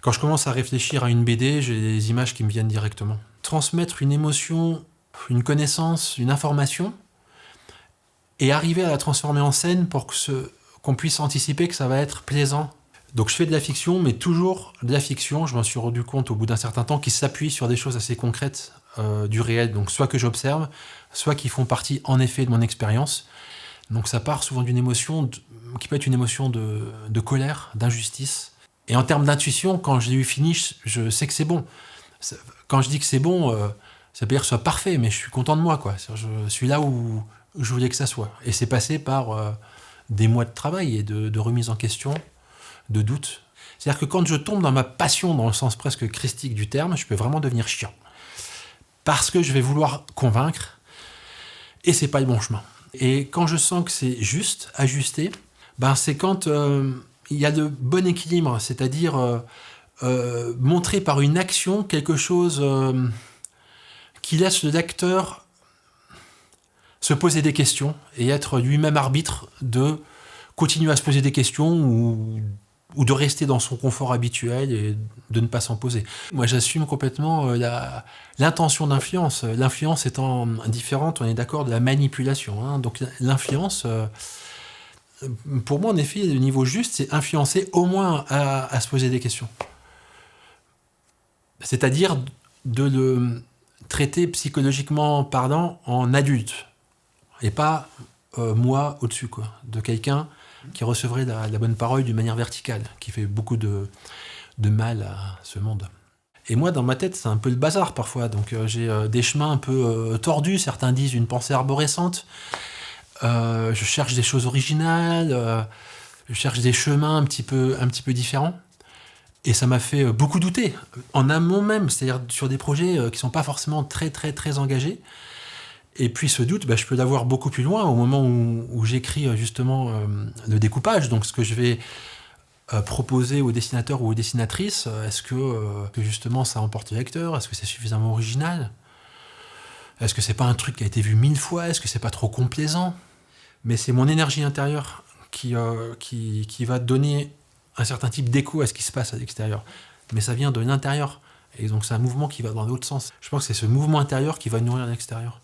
Quand je commence à réfléchir à une BD, j'ai des images qui me viennent directement. Transmettre une émotion, une connaissance, une information, et arriver à la transformer en scène pour qu'on puisse anticiper que ça va être plaisant. Donc je fais de la fiction, mais toujours de la fiction, je m'en suis rendu compte au bout d'un certain temps, qui s'appuie sur des choses assez concrètes du réel, donc soit que j'observe, soit qui font partie en effet de mon expérience. Donc ça part souvent d'une émotion, qui peut être une émotion de colère, d'injustice. Et en termes d'intuition, quand je l'ai eu fini, je sais que c'est bon. Quand je dis que c'est bon, ça veut dire que ce soit parfait, mais je suis content de moi, quoi. Je suis là où je voulais que ça soit. Et c'est passé par des mois de travail et de remise en question, de doute. C'est-à-dire que quand je tombe dans ma passion, dans le sens presque christique du terme, je peux vraiment devenir chiant. Parce que je vais vouloir convaincre, et c'est pas le bon chemin. Et quand je sens que c'est juste, ajusté, ben c'est quand il y a de bon équilibre, c'est-à-dire montrer par une action quelque chose qui laisse le lecteur se poser des questions et être lui-même arbitre de continuer à se poser des questions ou de rester dans son confort habituel et de ne pas s'en poser. Moi, j'assume complètement l'intention d'influence. L'influence étant différente, on est d'accord, de la manipulation. Hein. Donc l'influence, pour moi, en effet, le niveau juste, c'est influencer au moins à se poser des questions. C'est-à-dire de le traiter psychologiquement parlant en adulte. Et pas moi au-dessus, quoi. De quelqu'un qui recevrait la bonne parole d'une manière verticale, qui fait beaucoup de mal à ce monde. Et moi, dans ma tête, c'est un peu le bazar parfois. Donc j'ai des chemins un peu tordus. Certains disent une pensée arborescente. Je cherche des choses originales. Je cherche des chemins un petit peu différents. Et ça m'a fait beaucoup douter. En amont même, c'est-à-dire sur des projets qui ne sont pas forcément très, très, très engagés. Et puis ce doute, je peux l'avoir beaucoup plus loin, au moment où j'écris justement le découpage. Donc ce que je vais proposer aux dessinateurs ou aux dessinatrices, est-ce que justement ça emporte le lecteur? Est-ce que c'est suffisamment original? Est-ce que c'est pas un truc qui a été vu 1000 fois? Est-ce que c'est pas trop complaisant? Mais c'est mon énergie intérieure qui va donner un certain type d'écho à ce qui se passe à l'extérieur. Mais ça vient de l'intérieur. Et donc c'est un mouvement qui va dans l'autre sens. Je pense que c'est ce mouvement intérieur qui va nourrir l'extérieur.